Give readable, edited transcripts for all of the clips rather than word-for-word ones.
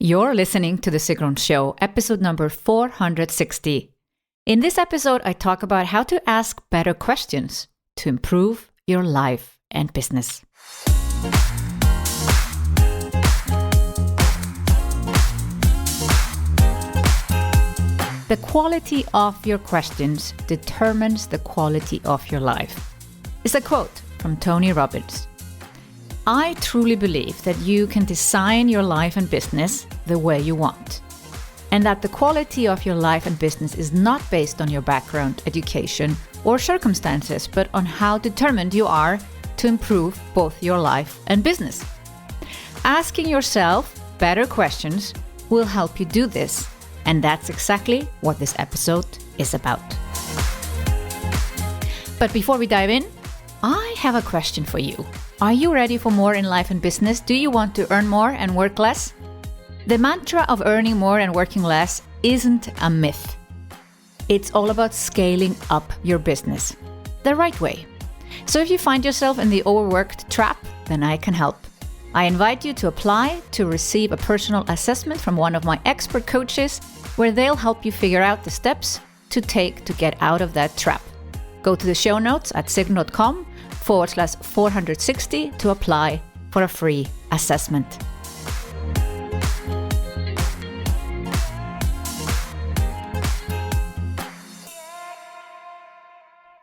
You're listening to The Sigrun Show, episode number 460. In this episode, I talk about how to ask better questions to improve your life and business. The quality of your questions determines the quality of your life. It's a quote from Tony Robbins. I truly believe that you can design your life and business the way you want, and that the quality of your life and business is not based on your background, education, or circumstances, but on how determined you are to improve both your life and business. Asking yourself better questions will help you do this, and that's exactly what this episode is about. But before we dive in, I have a question for you. Are you ready for more in life and business? Do you want to earn more and work less? The mantra of earning more and working less isn't a myth. It's all about scaling up your business the right way. So if you find yourself in the overworked trap, then I can help. I invite you to apply to receive a personal assessment from one of my expert coaches, where they'll help you figure out the steps to take to get out of that trap. Go to the show notes at sigrun.com/460 to apply for a free assessment.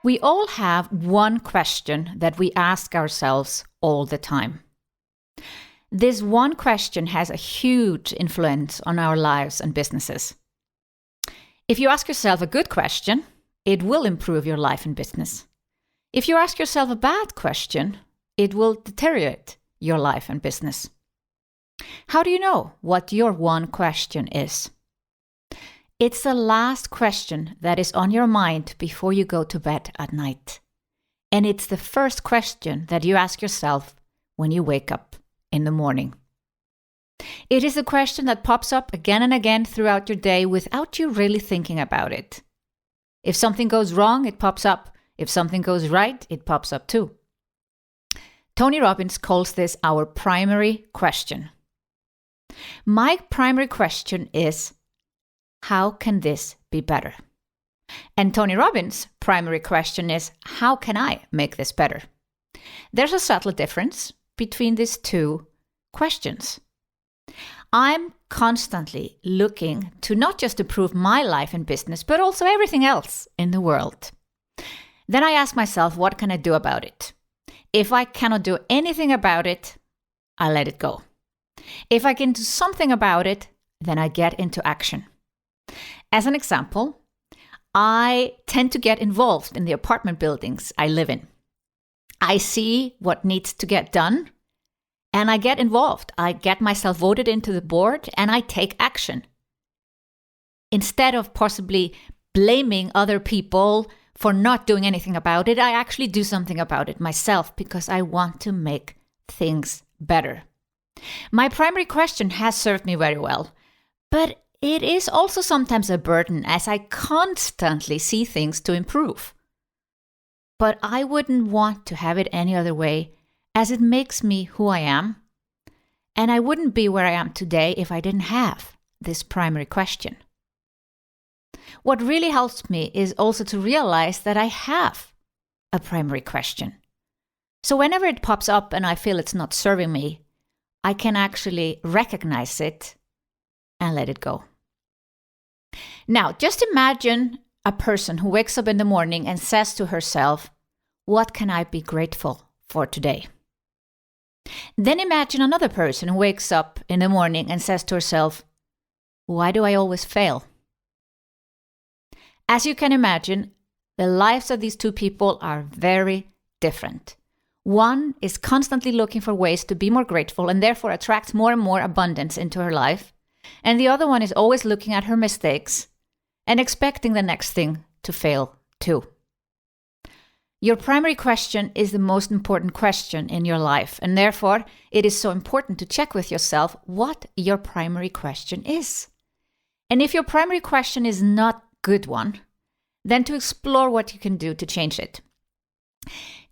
We all have one question that we ask ourselves all the time. This one question has a huge influence on our lives and businesses. If you ask yourself a good question, it will improve your life and business. If you ask yourself a bad question, it will deteriorate your life and business. How do you know what your one question is? It's the last question that is on your mind before you go to bed at night. And it's the first question that you ask yourself when you wake up in the morning. It is a question that pops up again and again throughout your day without you really thinking about it. If something goes wrong, it pops up. If something goes right, it pops up too. Tony Robbins calls this our primary question. My primary question is, how can this be better? And Tony Robbins' primary question is, how can I make this better? There's a subtle difference between these two questions. I'm constantly looking to not just improve my life and business, but also everything else in the world. Then I ask myself, what can I do about it? If I cannot do anything about it, I let it go. If I can do something about it, then I get into action. As an example, I tend to get involved in the apartment buildings I live in. I see what needs to get done, and I get involved. I get myself voted into the board, and I take action. Instead of possibly blaming other people for not doing anything about it, I actually do something about it myself because I want to make things better. My primary question has served me very well, but it is also sometimes a burden as I constantly see things to improve. But I wouldn't want to have it any other way, as it makes me who I am, and I wouldn't be where I am today if I didn't have this primary question. What really helps me is also to realize that I have a primary question. So whenever it pops up and I feel it's not serving me, I can actually recognize it and let it go. Now, just imagine a person who wakes up in the morning and says to herself, what can I be grateful for today? Then imagine another person who wakes up in the morning and says to herself, why do I always fail? As you can imagine, the lives of these two people are very different. One is constantly looking for ways to be more grateful and therefore attracts more and more abundance into her life. And the other one is always looking at her mistakes and expecting the next thing to fail too. Your primary question is the most important question in your life, and therefore it is so important to check with yourself what your primary question is. And if your primary question is not a good one, then to explore what you can do to change it.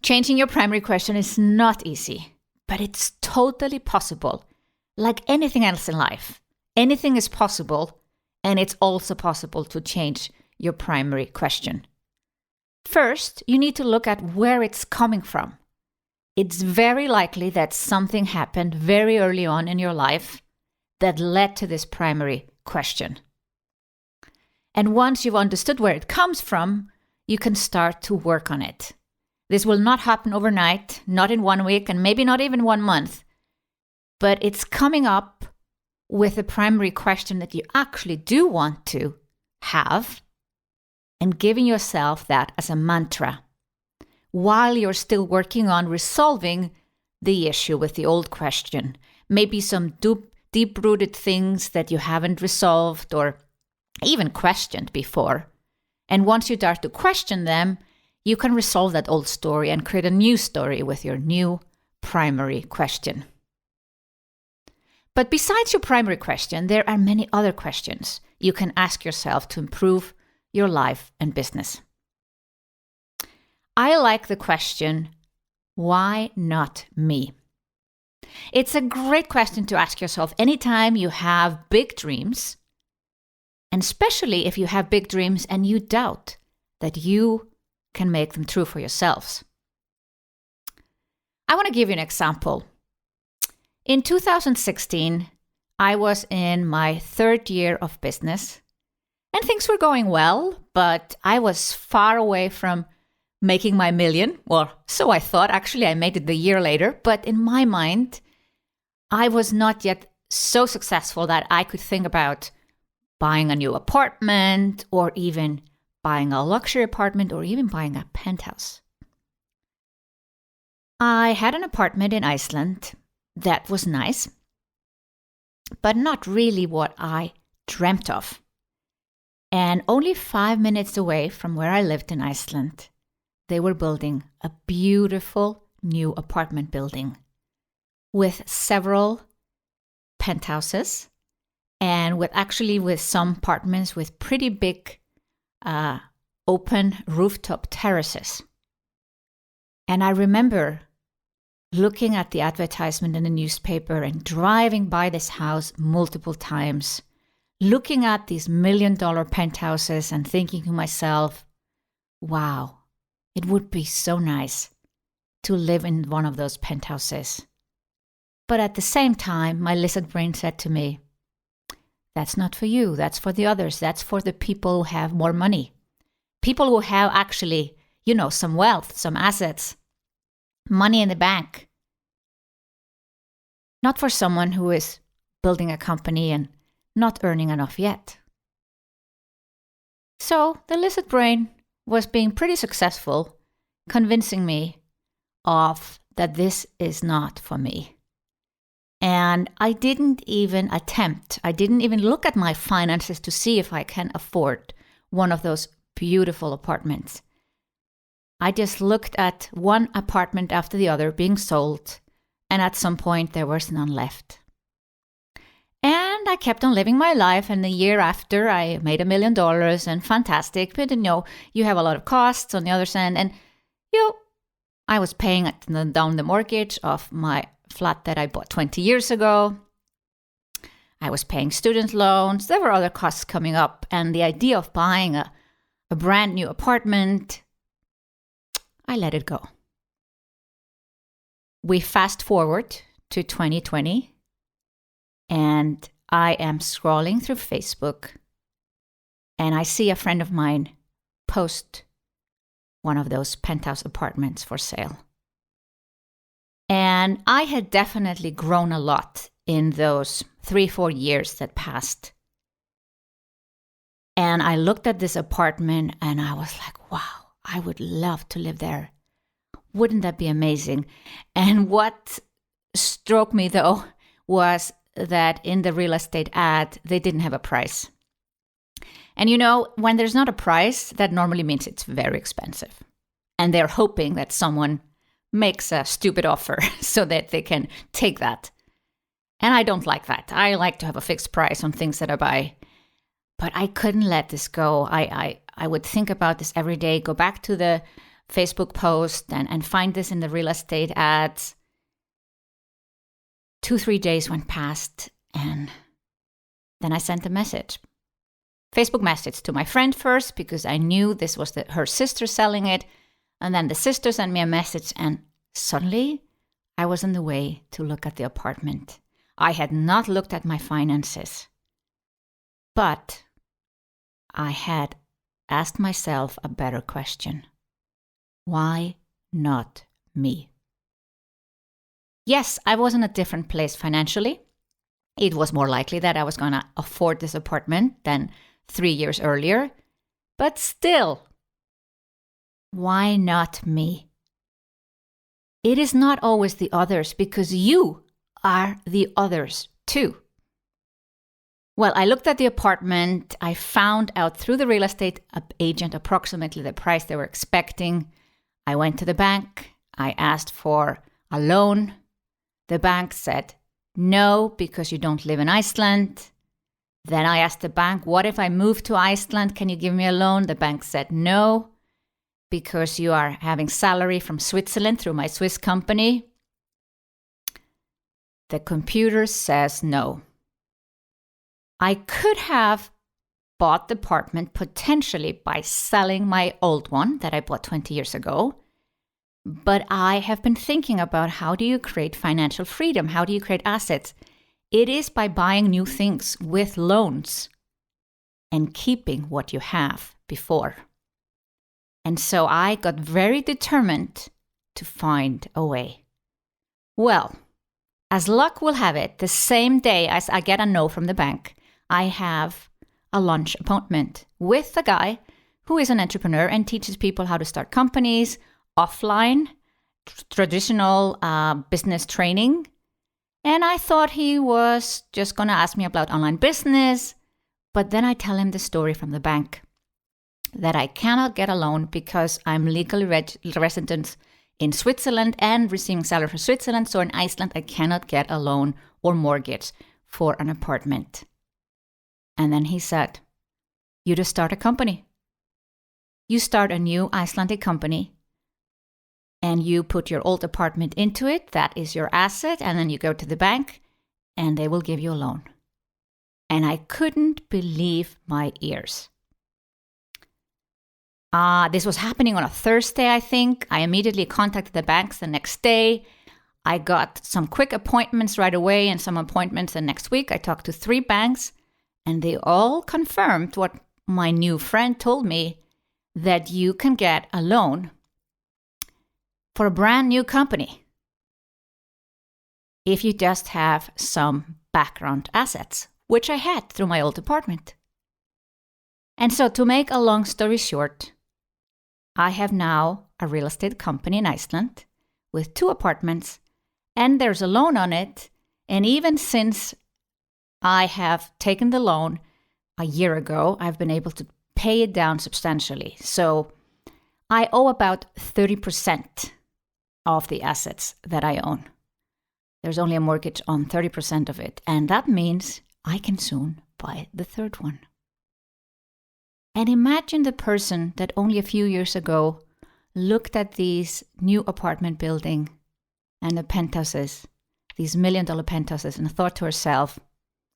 Changing your primary question is not easy, but it's totally possible. Like anything else in life, Anything is possible, and it's also possible to change your primary question. First, you need to look at where it's coming from. It's very likely that something happened very early on in your life that led to this primary question. And once you've understood where it comes from, you can start to work on it. This will not happen overnight, not in 1 week, and maybe not even 1 month. But it's coming up with a primary question that you actually do want to have, and giving yourself that as a mantra while you're still working on resolving the issue with the old question. Maybe some deep-rooted things that you haven't resolved or even questioned before. And once you start to question them, you can resolve that old story and create a new story with your new primary question. But besides your primary question, there are many other questions you can ask yourself to improve your life and business. I like the question, why not me? It's a great question to ask yourself anytime you have big dreams, and especially if you have big dreams and you doubt that you can make them true for yourselves. I want to give you an example. In 2016, I was in my 3rd year of business, and things were going well, but I was far away from making my million. Well, so I thought. Actually, I made it the year later, but in my mind, I was not yet so successful that I could think about buying a new apartment or even buying a luxury apartment or even buying a penthouse. I had an apartment in Iceland that was nice, but not really what I dreamt of. And only 5 minutes away from where I lived in Iceland, they were building a beautiful new apartment building with several penthouses and with some apartments with pretty big open rooftop terraces. And I remember looking at the advertisement in the newspaper and driving by this house multiple times, looking at these $1 million penthouses and thinking to myself, wow, it would be so nice to live in one of those penthouses. But at the same time, my lizard brain said to me, that's not for you, that's for the others, that's for the people who have more money. People who have actually, some wealth, some assets, money in the bank. Not for someone who is building a company and not earning enough yet. So the lizard brain was being pretty successful, convincing me that this is not for me. And I didn't even look at my finances to see if I can afford one of those beautiful apartments. I just looked at one apartment after the other being sold, and at some point there was none left. And I kept on living my life, and the year after I made $1 million, and fantastic, but you have a lot of costs on the other side, and I was paying down the mortgage of my flat that I bought 20 years ago. I was paying student loans. There were other costs coming up, and the idea of buying a brand new apartment, I let it go. We fast forward to 2020, and I am scrolling through Facebook, and I see a friend of mine post one of those penthouse apartments for sale. And I had definitely grown a lot in those 3-4 years that passed. And I looked at this apartment and I was like, wow, I would love to live there. Wouldn't that be amazing? And what struck me though was that in the real estate ad, they didn't have a price. And when there's not a price, that normally means it's very expensive. And they're hoping that someone makes a stupid offer so that they can take that. And I don't like that. I like to have a fixed price on things that I buy. But I couldn't let this go. I would think about this every day, go back to the Facebook post and find this in the real estate ads. 2-3 days went past and Then I sent a message. Facebook message to my friend first because I knew this was her sister selling it. And then the sister sent me a message and suddenly I was on the way to look at the apartment. I had not looked at my finances, but I had asked myself a better question. Why not me? Yes, I was in a different place financially. It was more likely that I was going to afford this apartment than 3 years earlier. But still, why not me? It is not always the others because you are the others too. Well, I looked at the apartment. I found out through the real estate agent approximately the price they were expecting. I went to the bank. I asked for a loan. The bank said, no, because you don't live in Iceland. Then I asked the bank, what if I move to Iceland? Can you give me a loan? The bank said no, because you are having salary from Switzerland through my Swiss company. The computer says no. I could have bought the apartment potentially by selling my old one that I bought 20 years ago. But I have been thinking about how do you create financial freedom? How do you create assets? It is by buying new things with loans and keeping what you have before. And so I got very determined to find a way. Well, as luck will have it, the same day as I get a no from the bank, I have a lunch appointment with a guy who is an entrepreneur and teaches people how to start companies, offline, traditional business training. And I thought he was just going to ask me about online business. But then I tell him the story from the bank that I cannot get a loan because I'm legally resident in Switzerland and receiving salary from Switzerland. So in Iceland, I cannot get a loan or mortgage for an apartment. And then he said, you just start a company. You start a new Icelandic company and you put your old apartment into it. That is your asset. And then you go to the bank and they will give you a loan. And I couldn't believe my ears. This was happening on a Thursday, I think. I immediately contacted the banks the next day. I got some quick appointments right away and some appointments the next week. I talked to 3 banks and they all confirmed what my new friend told me, that you can get a loan for a brand new company if you just have some background assets, which I had through my old apartment. And so to make a long story short, I have now a real estate company in Iceland with 2 apartments and there's a loan on it. And even since I have taken the loan a year ago, I've been able to pay it down substantially. So I owe about 30% of the assets that I own. There's only a mortgage on 30% of it. And that means I can soon buy the 3rd one. And imagine the person that only a few years ago looked at these new apartment building and the penthouses, these $1 million penthouses, and thought to herself,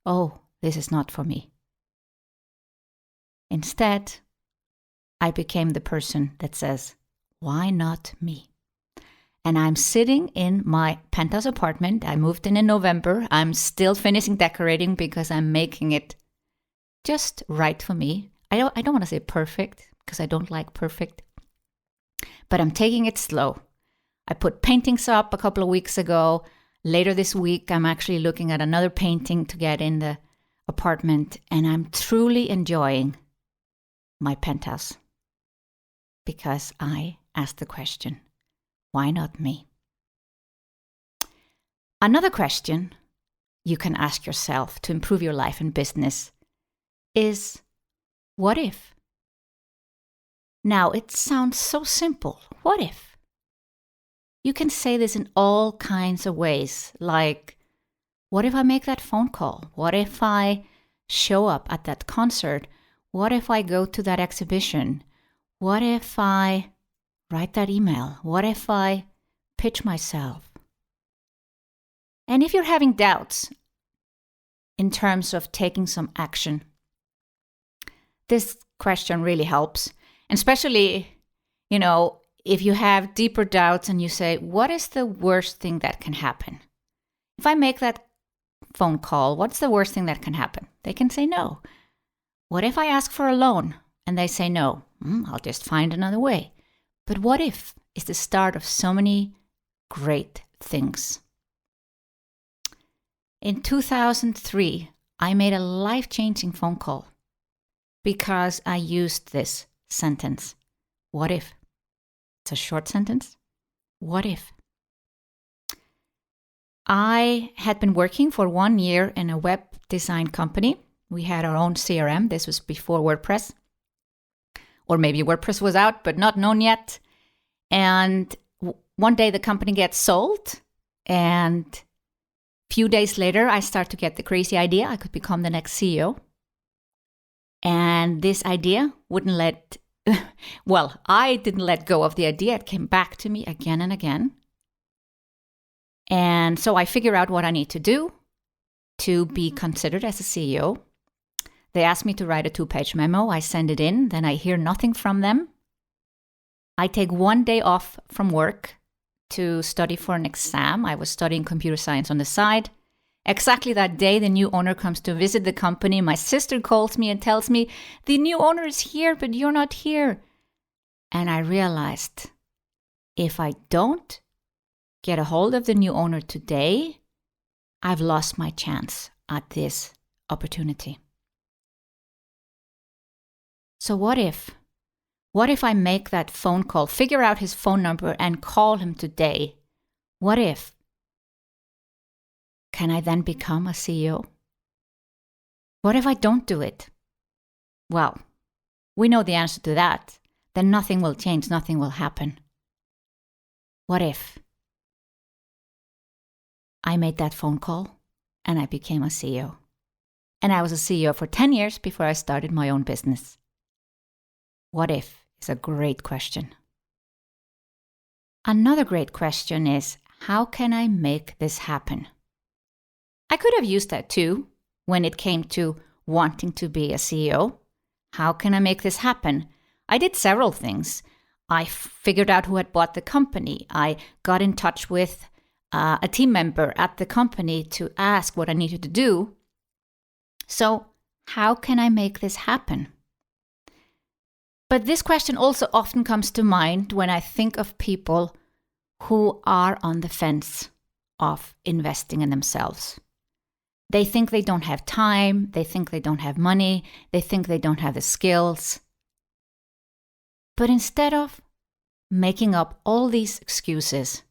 oh, this is not for me. Instead, I became the person that says, why not me? And I'm sitting in my penthouse apartment. I moved in November. I'm still finishing decorating because I'm making it just right for me. I don't want to say perfect because I don't like perfect, but I'm taking it slow. I put paintings up a couple of weeks ago. Later this week, I'm actually looking at another painting to get in the apartment, and I'm truly enjoying my penthouse because I asked the question, why not me? Another question you can ask yourself to improve your life and business is, what if? Now, it sounds so simple. What if? You can say this in all kinds of ways, like, what if I make that phone call? What if I show up at that concert? What if I go to that exhibition? What if I write that email? What if I pitch myself? And if you're having doubts, in terms of taking some action? This question really helps, and especially, if you have deeper doubts and you say, what is the worst thing that can happen? If I make that phone call, what's the worst thing that can happen? They can say no. What if I ask for a loan and they say no? I'll just find another way. But what if is the start of so many great things. In 2003, I made a life-changing phone call because I used this sentence. What if? It's a short sentence. What if? I had been working for 1 year in a web design company. We had our own CRM. This was before WordPress. Or maybe WordPress was out, but not known yet. And one day the company gets sold. And a few days later, I start to get the crazy idea I could become the next CEO. And this idea I didn't let go of the idea. It came back to me again and again. And so I figure out what I need to do to be considered as a CEO. They ask me to write a 2-page memo. I send it in. Then I hear nothing from them. I take 1 day off from work to study for an exam. I was studying computer science on the side. Exactly that day, the new owner comes to visit the company. My sister calls me and tells me, the new owner is here, but you're not here. And I realized, if I don't get a hold of the new owner today, I've lost my chance at this opportunity. So what if? What if I make that phone call, figure out his phone number and call him today? What if? Can I then become a CEO? What if I don't do it? Well, we know the answer to that. Then nothing will change, nothing will happen. What if I made that phone call and I became a CEO? And I was a CEO for 10 years before I started my own business. What if is a great question. Another great question is, how can I make this happen? I could have used that too when it came to wanting to be a CEO. How can I make this happen? I did several things. I figured out who had bought the company. I got in touch with a team member at the company to ask what I needed to do. So, how can I make this happen? But this question also often comes to mind when I think of people who are on the fence of investing in themselves. They think they don't have time, they think they don't have money, they think they don't have the skills. But instead of making up all these excuses,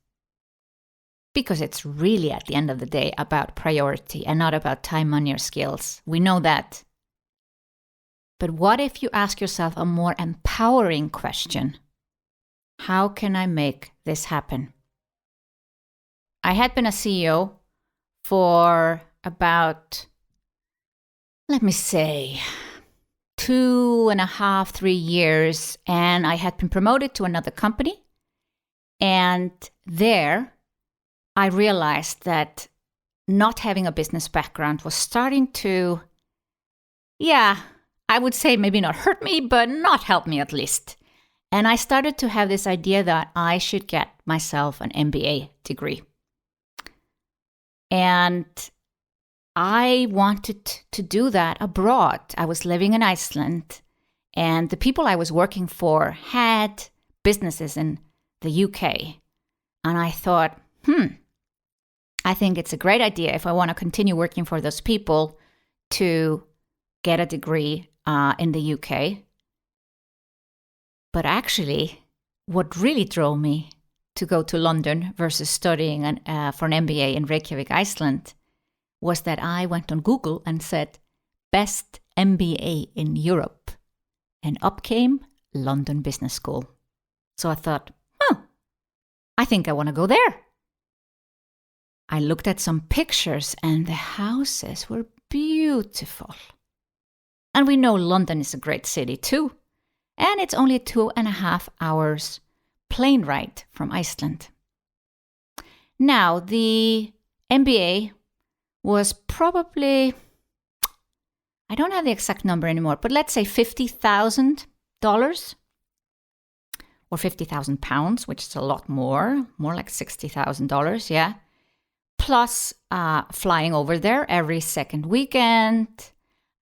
because it's really at the end of the day about priority and not about time, money, or skills, we know that. But what if you ask yourself a more empowering question? How can I make this happen? I had been a CEO for about, 2.5, 3 years, and I had been promoted to another company. And there, I realized that not having a business background was starting to, I would say maybe not hurt me, but not help me at least. And I started to have this idea that I should get myself an MBA degree. And I wanted to do that abroad. I was living in Iceland, and the people I was working for had businesses in the UK. And I thought, I think it's a great idea if I want to continue working for those people to get a degree in the UK. But actually, what really drove me to go to London versus studying for an MBA in Reykjavik, Iceland, was that I went on Google and said, best MBA in Europe. And up came London Business School. So I thought, I think I want to go there. I looked at some pictures and the houses were beautiful. And we know London is a great city too. And it's only 2.5 hours plane ride from Iceland. Now, the MBA was probably I don't have the exact number anymore, but let's say $50,000 or 50,000 pounds, which is a lot more like $60,000, yeah. Plus flying over there every second weekend,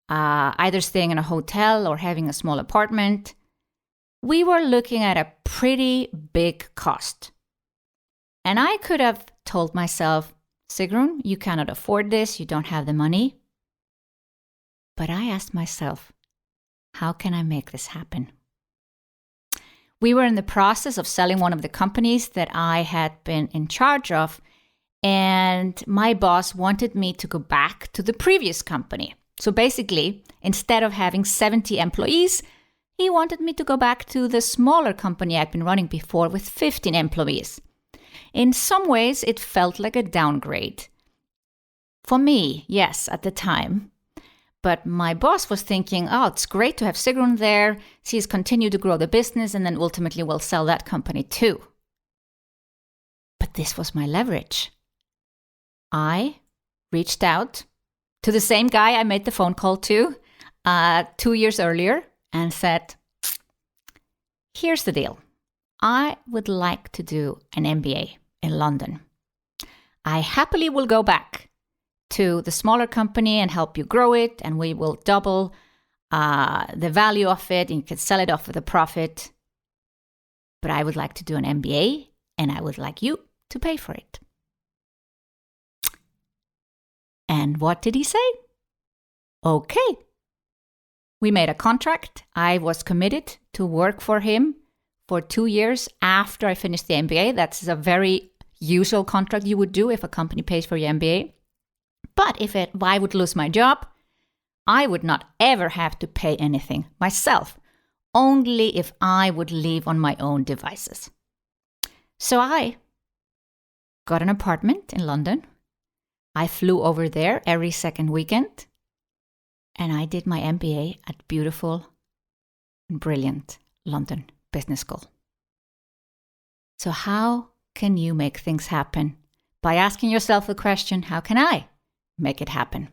either staying in a hotel or having a small apartment. We were looking at a pretty big cost. And I could have told myself, Sigrun, you cannot afford this, you don't have the money. But I asked myself, how can I make this happen? We were in the process of selling one of the companies that I had been in charge of, and my boss wanted me to go back to the previous company. So basically, instead of having 70 employees, he wanted me to go back to the smaller company I'd been running before with 15 employees. In some ways, it felt like a downgrade. For me, yes, at the time. But my boss was thinking, oh, it's great to have Sigrun there. She's continued to grow the business, and then ultimately we'll sell that company too. But this was my leverage. I reached out to the same guy I made the phone call to 2 years earlier and said, here's the deal. I would like to do an MBA in London. I happily will go back to the smaller company and help you grow it, and we will double the value of it, and you can sell it off with a profit. But I would like to do an MBA, and I would like you to pay for it. And what did he say? Okay. We made a contract. I was committed to work for him for 2 years after I finished the MBA. That's a very usual contract you would do if a company pays for your MBA. But if I would lose my job, I would not ever have to pay anything myself, only if I would leave on my own devices. So I got an apartment in London. I flew over there every second weekend, and I did my MBA at beautiful and brilliant London Business School. So how can you make things happen? By asking yourself the question, how can I make it happen?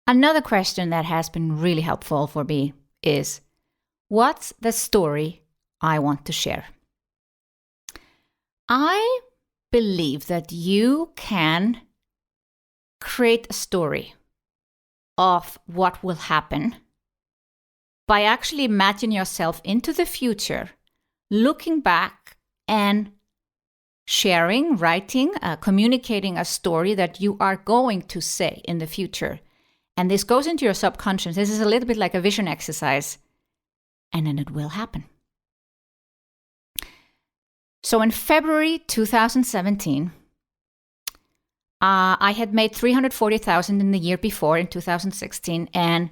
Another question that has been really helpful for me is, what's the story I want to share? I believe that you can create a story of what will happen by actually imagining yourself into the future, looking back and sharing, writing, communicating a story that you are going to say in the future. And this goes into your subconscious. This is a little bit like a vision exercise. And then it will happen. So in February 2017, I had made $340,000 in the year before, in 2016. And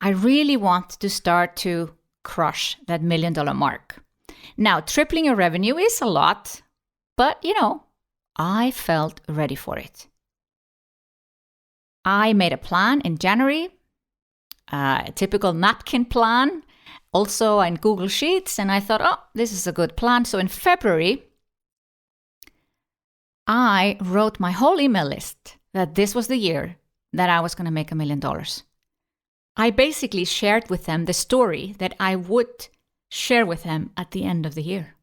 I really want to start to crush that $1 million mark. Now, tripling your revenue is a lot. But, I felt ready for it. I made a plan in January, a typical napkin plan, also in Google Sheets, and I thought, oh, this is a good plan. So in February, I wrote my whole email list that this was the year that I was going to make $1 million. I basically shared with them the story that I would share with them at the end of the year.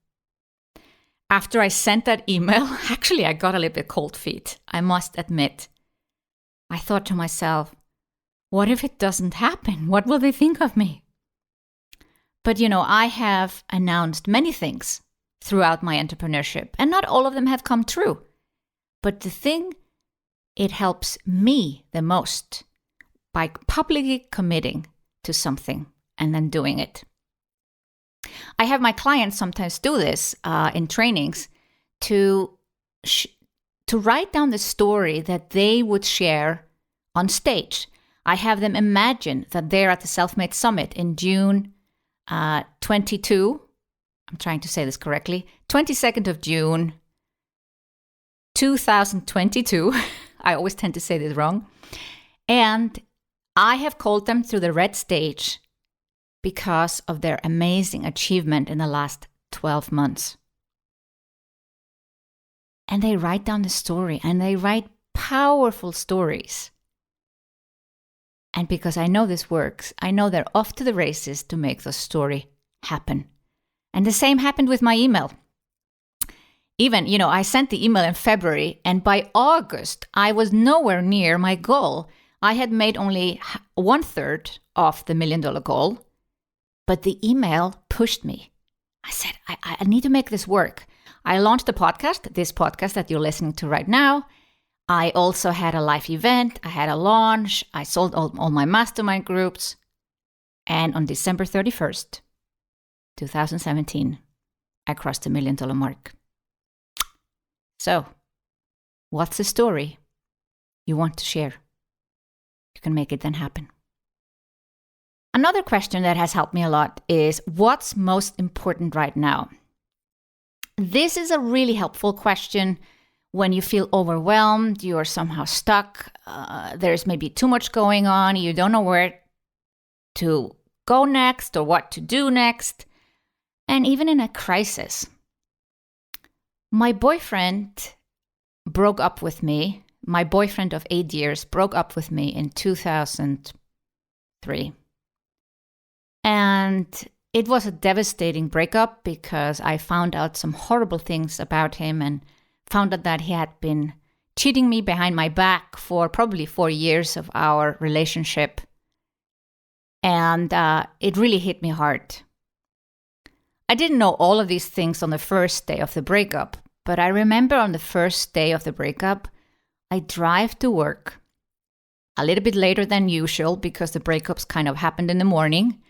After I sent that email, actually, I got a little bit cold feet, I must admit. I thought to myself, what if it doesn't happen? What will they think of me? But, I have announced many things throughout my entrepreneurship, and not all of them have come true. But the thing, it helps me the most by publicly committing to something and then doing it. I have my clients sometimes do this in trainings to write down the story that they would share on stage. I have them imagine that they're at the Self-Made Summit in June 22. I'm trying to say this correctly. 22nd of June, 2022. I always tend to say this wrong. And I have called them through the red stage because of their amazing achievement in the last 12 months. And they write down the story, and they write powerful stories And because I know this works, I know they're off to the races to make the story happen. And the same happened with my email. Even, I sent the email in February, and by August, I was nowhere near my goal. I had made only 1/3 of the $1 million goal, but the email pushed me. I said, I need to make this work. I launched the podcast, this podcast that you're listening to right now. I also had a live event. I had a launch. I sold all my mastermind groups. And on December 31st, 2017, I crossed the $1 million mark. So, what's the story you want to share? You can make it then happen. Another question that has helped me a lot is, what's most important right now? This is a really helpful question when you feel overwhelmed, you are somehow stuck, there's maybe too much going on, you don't know where to go next or what to do next, and even in a crisis. My boyfriend broke up with me. My boyfriend of 8 years broke up with me in 2003. And it was a devastating breakup because I found out some horrible things about him and found out that he had been cheating me behind my back for probably 4 years of our relationship. And it really hit me hard. I didn't know all of these things on the first day of the breakup, but I remember on the first day of the breakup, I drive to work a little bit later than usual because the breakups kind of happened in the morning.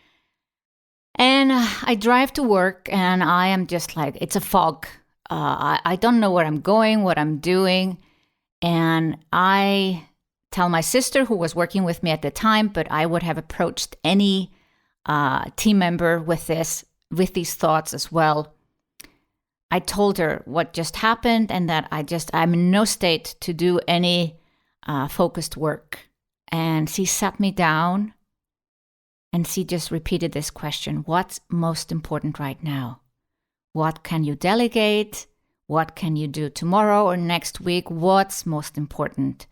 And I drive to work and I am just like, it's a fog. I don't know where I'm going, what I'm doing. And I tell my sister, who was working with me at the time, but I would have approached any team member with these thoughts as well. I told her what just happened and that I'm in no state to do any focused work. And she sat me down and she just repeated this question: what's most important right now? What can you delegate? What can you do tomorrow or next week? What's most important?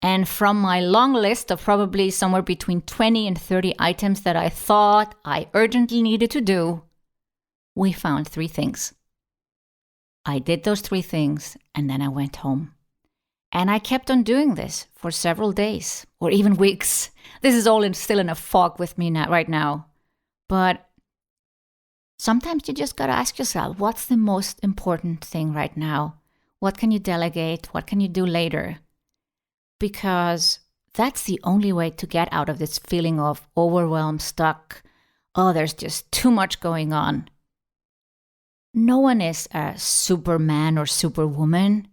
And from my long list of probably somewhere between 20 and 30 items that I thought I urgently needed to do, we found 3 things. I did those 3 things and then I went home. And I kept on doing this for several days or even weeks. This is all still in a fog with me right now. But sometimes you just got to ask yourself, what's the most important thing right now? What can you delegate? What can you do later? Because that's the only way to get out of this feeling of overwhelmed, stuck. Oh, there's just too much going on. No one is a superman or superwoman.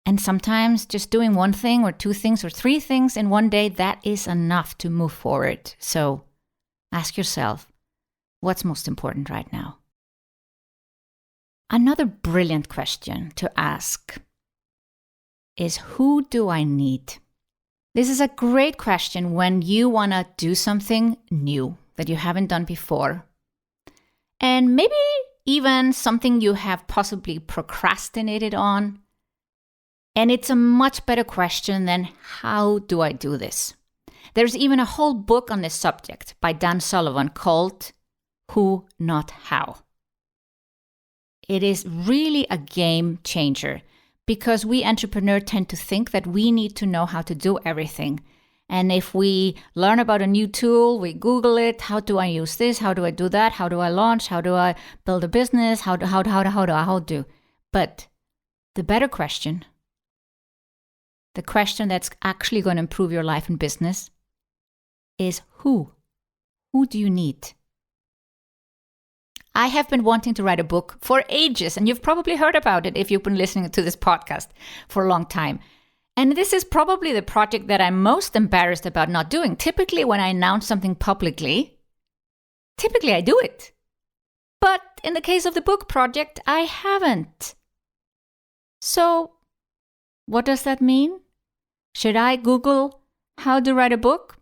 And sometimes just doing 1 thing or 2 things or 3 things in one day, that is enough to move forward. So ask yourself, what's most important right now? Another brilliant question to ask is, who do I need? This is a great question when you want to do something new that you haven't done before. And maybe even something you have possibly procrastinated on. And it's a much better question than, how do I do this? There's even a whole book on this subject by Dan Sullivan called Who, Not How. It is really a game changer because we entrepreneurs tend to think that we need to know how to do everything. And if we learn about a new tool, we Google it. How do I use this? How do I do that? How do I launch? How do I build a business? How do? But the better question, the question that's actually going to improve your life and business, is who? Who do you need? I have been wanting to write a book for ages, and you've probably heard about it if you've been listening to this podcast for a long time. And this is probably the project that I'm most embarrassed about not doing. Typically, when I announce something publicly, I do it. But in the case of the book project, I haven't. So, what does that mean? Should I Google how to write a book?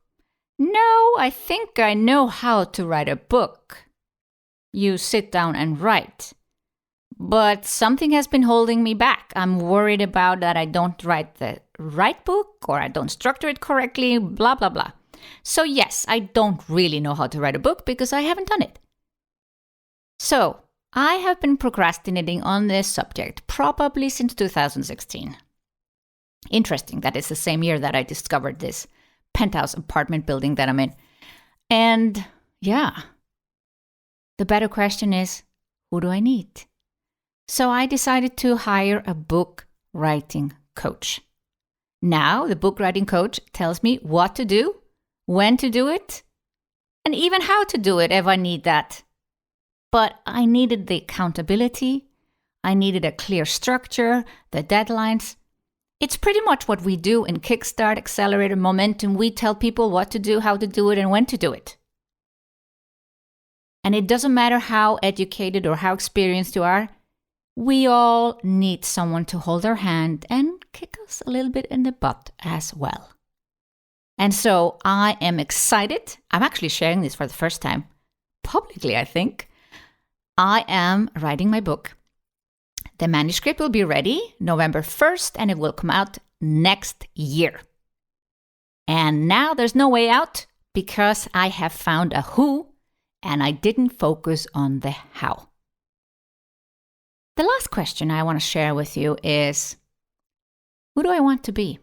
No, I think I know how to write a book. You sit down and write. But something has been holding me back. I'm worried about that I don't write the right book or I don't structure it correctly, blah, blah, blah. So yes, I don't really know how to write a book because I haven't done it. So I have been procrastinating on this subject probably since 2016. Interesting that it's the same year that I discovered this penthouse apartment building that I'm in. And yeah, the better question is, who do I need? So I decided to hire a book writing coach. Now the book writing coach tells me what to do, when to do it, and even how to do it if I need that. But I needed the accountability. I needed a clear structure, the deadlines. It's pretty much what we do in Kickstart, Accelerator, Momentum. We tell people what to do, how to do it, and when to do it. And it doesn't matter how educated or how experienced you are. We all need someone to hold our hand and kick us a little bit in the butt as well. And so I am excited. I'm actually sharing this for the first time, publicly, I think. I am writing my book. The manuscript will be ready November 1st, and it will come out next year. And now there's no way out because I have found a who, and I didn't focus on the how. The last question I want to share with you is, who do I want to be?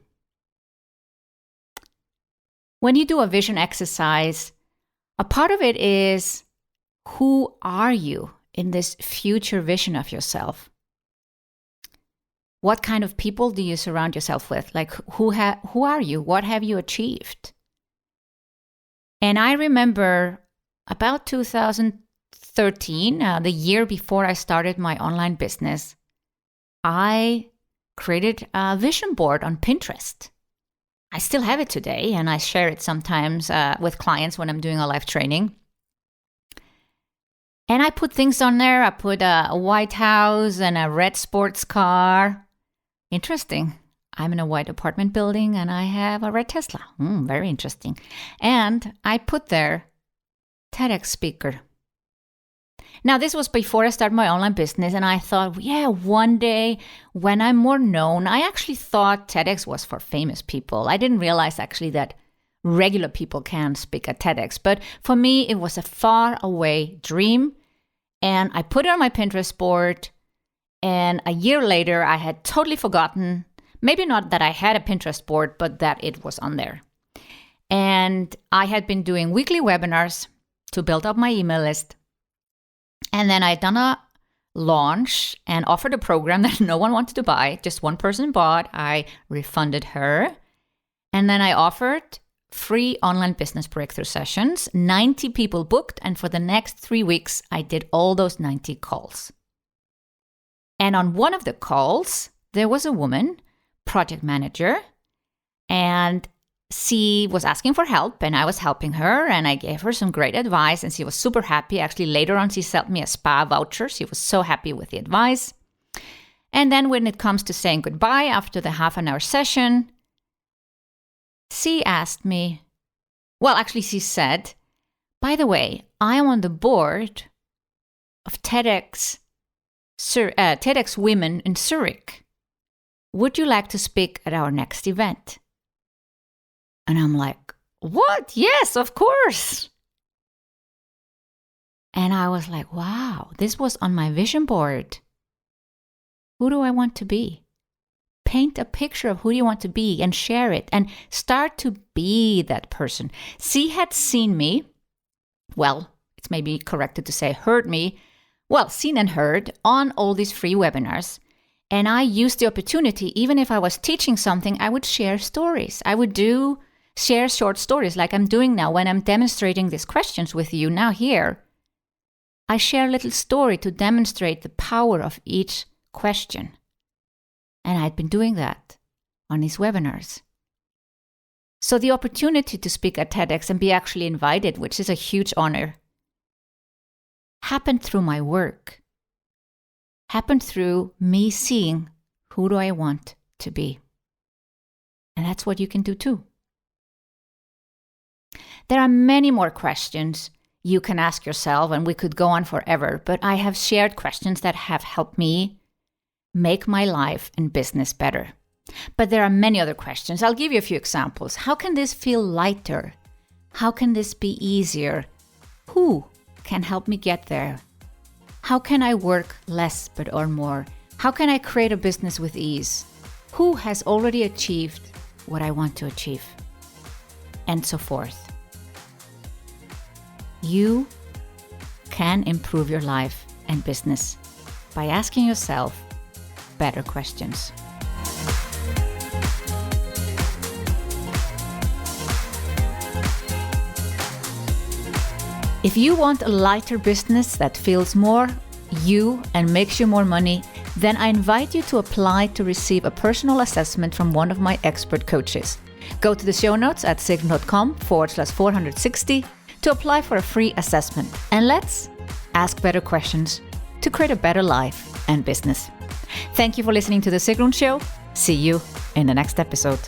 When you do a vision exercise, a part of it is, who are you in this future vision of yourself? What kind of people do you surround yourself with? Like, who are you? What have you achieved? And I remember about 2013, the year before I started my online business, I created a vision board on Pinterest. I still have it today, and I share it sometimes with clients when I'm doing a live training. And I put things on there. I put a white house and a red sports car. Interesting. I'm in a white apartment building and I have a red Tesla. Very interesting. And I put there TEDx speaker. Now, this was before I started my online business, and I thought, yeah, one day when I'm more known, I actually thought TEDx was for famous people. I didn't realize actually that regular people can speak at TEDx. But for me, it was a far away dream. And I put it on my Pinterest board. And a year later, I had totally forgotten, maybe not that I had a Pinterest board, but that it was on there. And I had been doing weekly webinars to build up my email list. And then I'd done a launch and offered a program that no one wanted to buy. Just one person bought. I refunded her. And then I offered free online business breakthrough sessions. 90 people booked. And for the next 3 weeks, I did all those 90 calls. And on one of the calls, there was a woman, project manager, and she was asking for help, and I was helping her, and I gave her some great advice, and she was super happy. Actually, later on, she sent me a spa voucher. She was so happy with the advice. And then when it comes to saying goodbye after the half-an-hour session, she asked me, well, actually, she said, by the way, I am on the board of TEDx Women in Zurich. Would you like to speak at our next event? And I'm like, what? Yes, of course. And I was like, wow, this was on my vision board. Who do I want to be? Paint a picture of who you want to be and share it and start to be that person. She had seen me, well, it's maybe corrected to say heard me, well, seen and heard on all these free webinars. And I used the opportunity, even if I was teaching something, I would share stories. I would share short stories like I'm doing now when I'm demonstrating these questions with you now here. I share a little story to demonstrate the power of each question. And I'd been doing that on these webinars. So the opportunity to speak at TEDx and be actually invited, which is a huge honor, happened through my work, happened through me seeing who do I want to be. And that's what you can do too. There are many more questions you can ask yourself, and we could go on forever, but I have shared questions that have helped me make my life and business better. But there are many other questions. I'll give you a few examples. How can this feel lighter? How can this be easier? Who can help me get there? How can I work less but earn more? How can I create a business with ease? Who has already achieved what I want to achieve? And so forth. You can improve your life and business by asking yourself better questions. If you want a lighter business that feels more you and makes you more money, then I invite you to apply to receive a personal assessment from one of my expert coaches. Go to the show notes at sigrun.com/460 to apply for a free assessment. And let's ask better questions to create a better life and business. Thank you for listening to The Sigrun Show. See you in the next episode.